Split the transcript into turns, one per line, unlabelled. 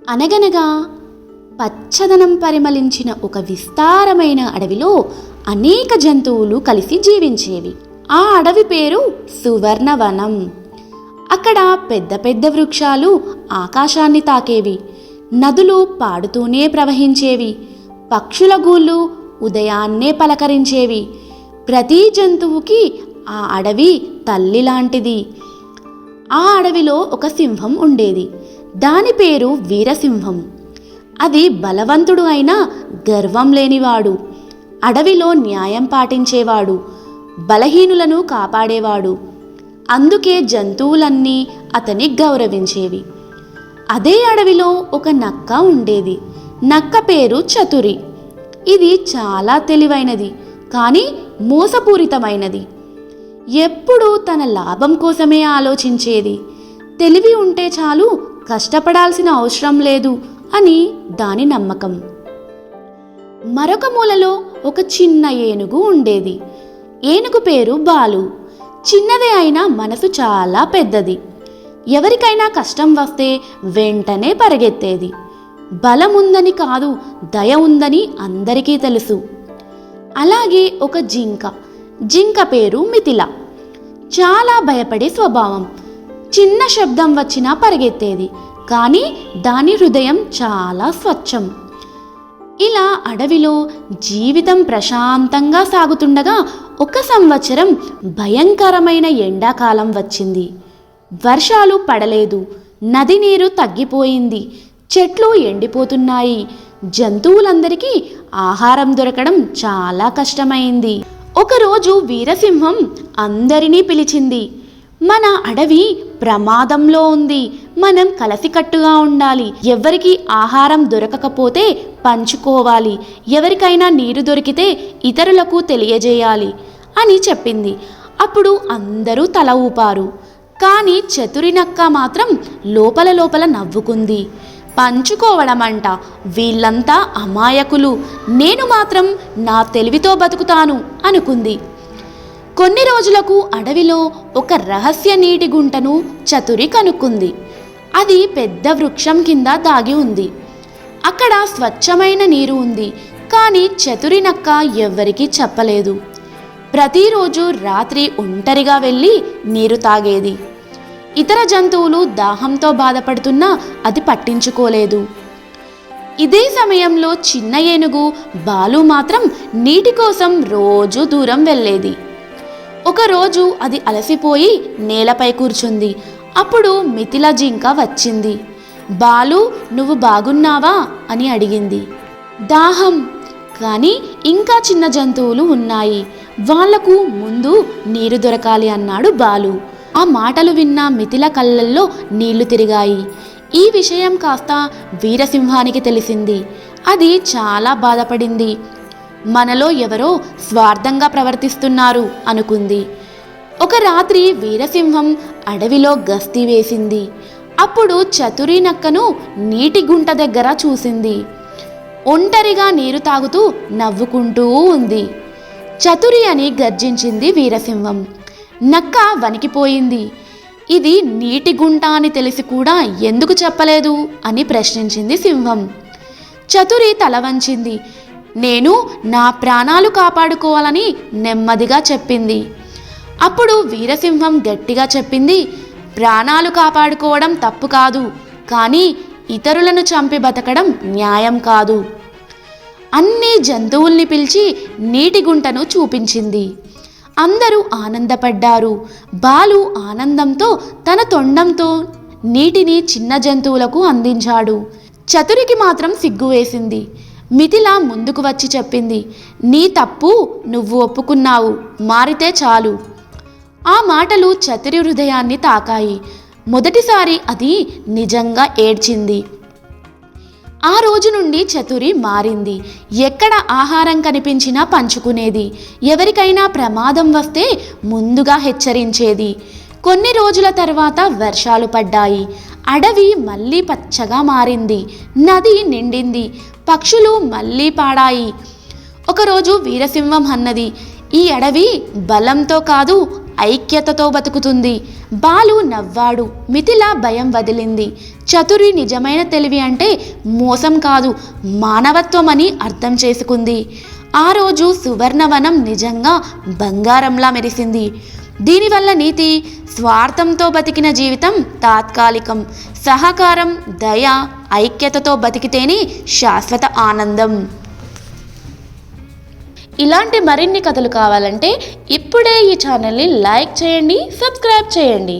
అనగనగా పచ్చదనం పరిమళించిన ఒక విస్తారమైన అడవిలో అనేక జంతువులు కలిసి జీవించేవి. ఆ అడవి పేరు సువర్ణవనం. అక్కడ పెద్ద పెద్ద వృక్షాలు ఆకాశాన్ని తాకేవి, నదులు పాడుతూనే ప్రవహించేవి, పక్షుల గూళ్ళు ఉదయాన్నే పలకరించేవి. ప్రతి జంతువుకి ఆ అడవి తల్లి లాంటిది. ఆ అడవిలో ఒక సింహం ఉండేది. దాని పేరు వీరసింహం. అది బలవంతుడు అయినా గర్వం లేనివాడు. అడవిలో న్యాయం పాటించేవాడు, బలహీనులను కాపాడేవాడు. అందుకే జంతువులన్నీ అతన్ని గౌరవించేవి. అదే అడవిలో ఒక నక్క ఉండేది. నక్క పేరు చతురి. ఇది చాలా తెలివైనది, కానీ మోసపూరితమైనది. ఎప్పుడూ తన లాభం కోసమే ఆలోచించేది. తెలివి ఉంటే చాలు, కష్టపడాల్సిన అవసరం లేదు అని దాని నమ్మకం. మరొక మూలలో ఒక చిన్న ఏనుగు ఉండేది. ఏనుగు పేరు బాలు. చిన్నదే అయినా మనసు చాలా పెద్దది. ఎవరికైనా కష్టం వస్తే వెంటనే పరిగెత్తేది. బలం ఉందని కాదు, దయ ఉందని అందరికీ తెలుసు. అలాగే ఒక జింక. జింక పేరు మిథిల. చాలా భయపడే స్వభావం. చిన్న శబ్దం వచ్చినా పరిగెత్తేది, కానీ దాని హృదయం చాలా స్వచ్ఛం. ఇలా అడవిలో జీవితం ప్రశాంతంగా సాగుతుండగా ఒక సంవత్సరం భయంకరమైన ఎండాకాలం వచ్చింది. వర్షాలు పడలేదు, నది నీరు తగ్గిపోయింది, చెట్లు ఎండిపోతున్నాయి. జంతువులందరికీ ఆహారం దొరకడం చాలా కష్టమైంది. ఒకరోజు వీరసింహం అందరినీ పిలిచింది. మన అడవి ప్రమాదంలో ఉంది, మనం కలిసికట్టుగా ఉండాలి. ఎవరికి ఆహారం దొరకకపోతే పంచుకోవాలి, ఎవరికైనా నీరు దొరికితే ఇతరులకు తెలియజేయాలి అని చెప్పింది. అప్పుడు అందరూ తల ఊపారు. కానీ చతురినక్క మాత్రం లోపల లోపల నవ్వుకుంది. పంచుకోవడమంట, వీళ్ళంతా అమాయకులు, నేను మాత్రం నా తెలివితో బతుకుతాను అనుకుంది. కొన్ని రోజులకు అడవిలో ఒక రహస్య నీటి గుంటను చతురి కనుక్కుంది. అది పెద్ద వృక్షం కింద దాగి ఉంది. అక్కడ స్వచ్ఛమైన నీరు ఉంది, కానీ చతురినక్క ఎవ్వరికీ చెప్పలేదు. ప్రతిరోజు రాత్రి ఒంటరిగా వెళ్ళి నీరు తాగేది. ఇతర జంతువులు దాహంతో బాధపడుతున్నా అది పట్టించుకోలేదు. ఇదే సమయంలో చిన్న ఏనుగు బాలు మాత్రం నీటి కోసం రోజు దూరం వెళ్ళేది. ఒకరోజు అది అలసిపోయి నేలపై కూర్చుంది. అప్పుడు మిథిల జింక వచ్చింది. బాలు, నువ్వు బాగున్నావా అని అడిగింది. దాహం, కానీ ఇంకా చిన్న జంతువులు ఉన్నాయి, వాళ్లకు ముందు నీరు దొరకాలి అన్నాడు బాలు. ఆ మాటలు విన్న మిథిల కళ్ళల్లో నీళ్లు తిరిగాయి. ఈ విషయం కాస్త వీరసింహానికి తెలిసింది. అది చాలా బాధపడింది. మనలో ఎవరో స్వార్థంగా ప్రవర్తిస్తున్నారు అనుకుంది. ఒక రాత్రి వీరసింహం అడవిలో గస్తీ వేసింది. అప్పుడు చతురి నక్కను నీటి గుంట దగ్గర చూసింది. ఒంటరిగా నీరు తాగుతూ నవ్వుకుంటూ ఉంది. చతురి అని గర్జించింది వీరసింహం. నక్క వణికిపోయింది. ఇది నీటి గుంట అని తెలిసి కూడా ఎందుకు చెప్పలేదు అని ప్రశ్నించింది సింహం. చతురి తల వంచింది. నేను నా ప్రాణాలు కాపాడుకోవాలని నెమ్మదిగా చెప్పింది. అప్పుడు వీరసింహం గట్టిగా చెప్పింది, ప్రాణాలు కాపాడుకోవడం తప్పు కాదు, కానీ ఇతరులను చంపి బతకడం న్యాయం కాదు. అన్ని జంతువుల్ని పిలిచి నీటి గుంటను చూపించింది. అందరూ ఆనందపడ్డారు. బాలు ఆనందంతో తన తొండంతో నీటిని చిన్న జంతువులకు అందించాడు. చతురికి మాత్రం సిగ్గు వేసింది. మిథిల ముందుకు వచ్చి చెప్పింది, నీ తప్పు నువ్వు ఒప్పుకున్నావు, మారితే చాలు. ఆ మాటలు చతురి హృదయాన్ని తాకాయి. మొదటిసారి అది నిజంగా ఏడ్చింది. ఆ రోజు నుండి చతురి మారింది. ఎక్కడ ఆహారం కనిపించినా పంచుకునేది. ఎవరికైనా ప్రమాదం వస్తే ముందుగా హెచ్చరించేది. కొన్ని రోజుల తర్వాత వర్షాలు పడ్డాయి. అడవి మళ్ళీ పచ్చగా మారింది. నది నిండింది. పక్షులు మళ్ళీ పాడాయి. ఒకరోజు వీరసింహం అన్నది, ఈ అడవి బలంతో కాదు, ఐక్యతతో బతుకుతుంది. బాలు నవ్వాడు. మిథిల భయం వదిలింది. చతురి నిజమైన తెలివి అంటే మోసం కాదు, మానవత్వం అని అర్థం చేసుకుంది. ఆ రోజు సువర్ణవనం నిజంగా బంగారంలా మెరిసింది. దీనివల్ల నీతి, స్వార్థంతో బతికిన జీవితం తాత్కాలికం, సహకారం, దయ, ఐక్యతతో బతికితేనే శాశ్వత ఆనందం. ఇలాంటి మరిన్ని కథలు కావాలంటే ఇప్పుడే ఈ ఛానల్ని లైక్ చేయండి, సబ్స్క్రైబ్ చేయండి.